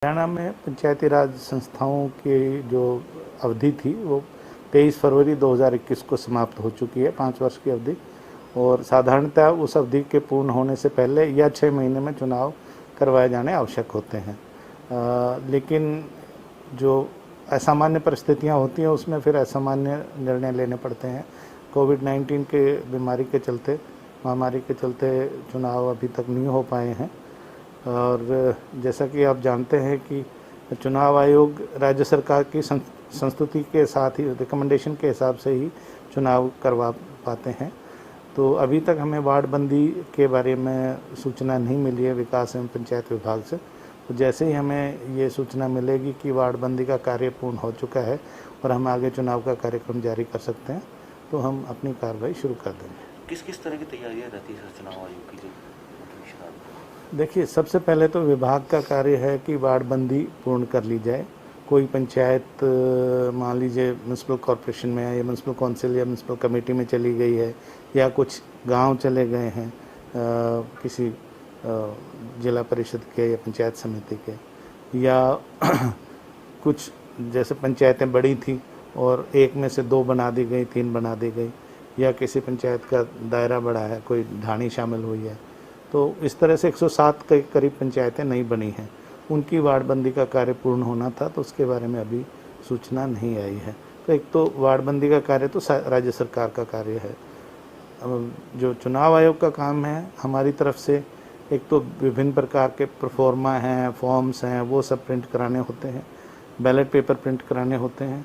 हरियाणा में पंचायती राज संस्थाओं की जो अवधि थी वो 23 फरवरी 2021 को समाप्त हो चुकी है, 5 वर्ष की अवधि। और साधारणतः उस अवधि के पूर्ण होने से पहले या 6 महीने में चुनाव करवाए जाने आवश्यक होते हैं। लेकिन जो असामान्य परिस्थितियां होती हैं उसमें फिर असामान्य निर्णय लेने पड़ते हैं। कोविड-19 के बीमारी के चलते, महामारी के चलते चुनाव अभी तक नहीं हो पाए हैं। और जैसा कि आप जानते हैं कि चुनाव आयोग राज्य सरकार की संस्तुति के साथ ही रिकमेंडेशन के हिसाब से ही चुनाव करवा पाते हैं। तो अभी तक हमें वार्डबंदी के बारे में सूचना नहीं मिली है विकास एवं पंचायत विभाग से। तो जैसे ही हमें ये सूचना मिलेगी कि वार्डबंदी का कार्य पूर्ण हो चुका है और हम आगे चुनाव का कार्यक्रम जारी कर सकते हैं, तो हम अपनी कार्रवाई शुरू कर देंगे। किस किस तरह की तैयारियां रहती है चुनाव आयोग की? देखिए, सबसे पहले तो विभाग का कार्य है कि वार्डबंदी पूर्ण कर ली जाए। कोई पंचायत मान लीजिए म्यूनसिपल कॉरपोरेशन में है या म्यूनसिपल काउंसिल या म्यूनसिपल कमेटी में चली गई है, या कुछ गांव चले गए हैं किसी जिला परिषद के या पंचायत समिति के, या कुछ जैसे पंचायतें बड़ी थी और एक में से 2 बना दी गई, 3 बना दी गई, या किसी पंचायत का दायरा बड़ा है, कोई ढाणी शामिल हुई है। तो इस तरह से 107 के करीब पंचायतें नई बनी हैं, उनकी वार्डबंदी का कार्य पूर्ण होना था, तो उसके बारे में अभी सूचना नहीं आई है। तो एक तो वार्डबंदी का कार्य तो राज्य सरकार का कार्य है। जो चुनाव आयोग का काम है हमारी तरफ से, एक तो विभिन्न प्रकार के प्रोफॉर्मा हैं, फॉर्म्स हैं, वो सब प्रिंट कराने होते हैं, बैलेट पेपर प्रिंट कराने होते हैं,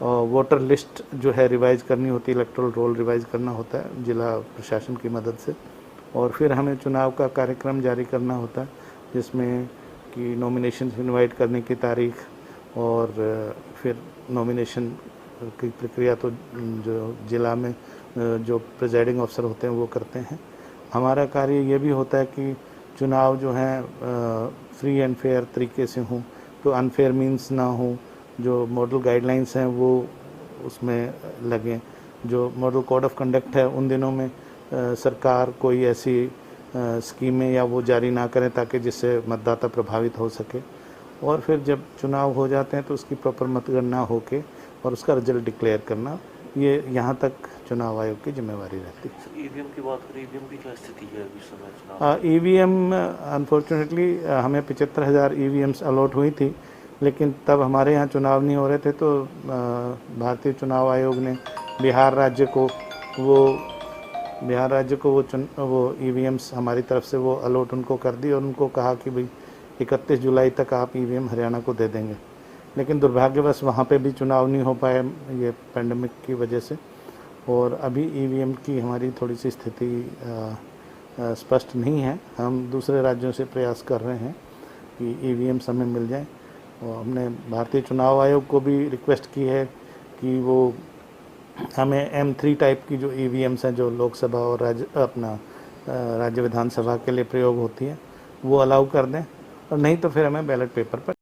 और वोटर लिस्ट जो है रिवाइज़ करनी होती है, इलेक्टोरल रोल रिवाइज़ करना होता है जिला प्रशासन की मदद से। और फिर हमें चुनाव का कार्यक्रम जारी करना होता है, जिसमें कि नॉमिनेशन इनवाइट करने की तारीख और फिर नॉमिनेशन की प्रक्रिया तो जो जिला में जो प्रिजाइडिंग अफसर होते हैं वो करते हैं। हमारा कार्य ये भी होता है कि चुनाव जो है फ्री एंड फेयर तरीके से हों, तो अनफेयर मीन्स ना हो, जो मॉडल गाइडलाइंस हैं वो उसमें लगें। जो मॉडल कोड ऑफ कंडक्ट है उन दिनों में सरकार कोई ऐसी स्कीमें या वो जारी ना करें ताकि जिससे मतदाता प्रभावित हो सके। और फिर जब चुनाव हो जाते हैं तो उसकी प्रॉपर मतगणना होके और उसका रिजल्ट डिक्लेयर करना, ये यहाँ तक चुनाव आयोग की जिम्मेवारी रहती है। ईवीएम की बात करें, ईवीएम की क्या स्थिति है अभी समय? ईवीएम अनफॉर्चुनेटली हमें 75,000 ईवीएम्स अलॉट हुई थी, लेकिन तब हमारे यहाँ चुनाव नहीं हो रहे थे, तो भारतीय चुनाव आयोग ने बिहार राज्य को वो ईवीएम्स हमारी तरफ से वो अलॉट उनको कर दी और उनको कहा कि भाई 31 जुलाई तक आप ईवीएम हरियाणा को दे देंगे। लेकिन दुर्भाग्यवश वहाँ पे भी चुनाव नहीं हो पाए ये पैंडेमिक की वजह से, और अभी ईवीएम की हमारी थोड़ी सी स्थिति स्पष्ट नहीं है। हम दूसरे राज्यों से प्रयास कर रहे हैं कि ईवीएम्स हमें मिल जाएँ, और हमने भारतीय चुनाव आयोग को भी रिक्वेस्ट की है कि वो हमें M3 टाइप की जो ईवीएम्स हैं जो लोकसभा और राज्य विधानसभा के लिए प्रयोग होती है वो अलाउ कर दें, और नहीं तो फिर हमें बैलेट पेपर पर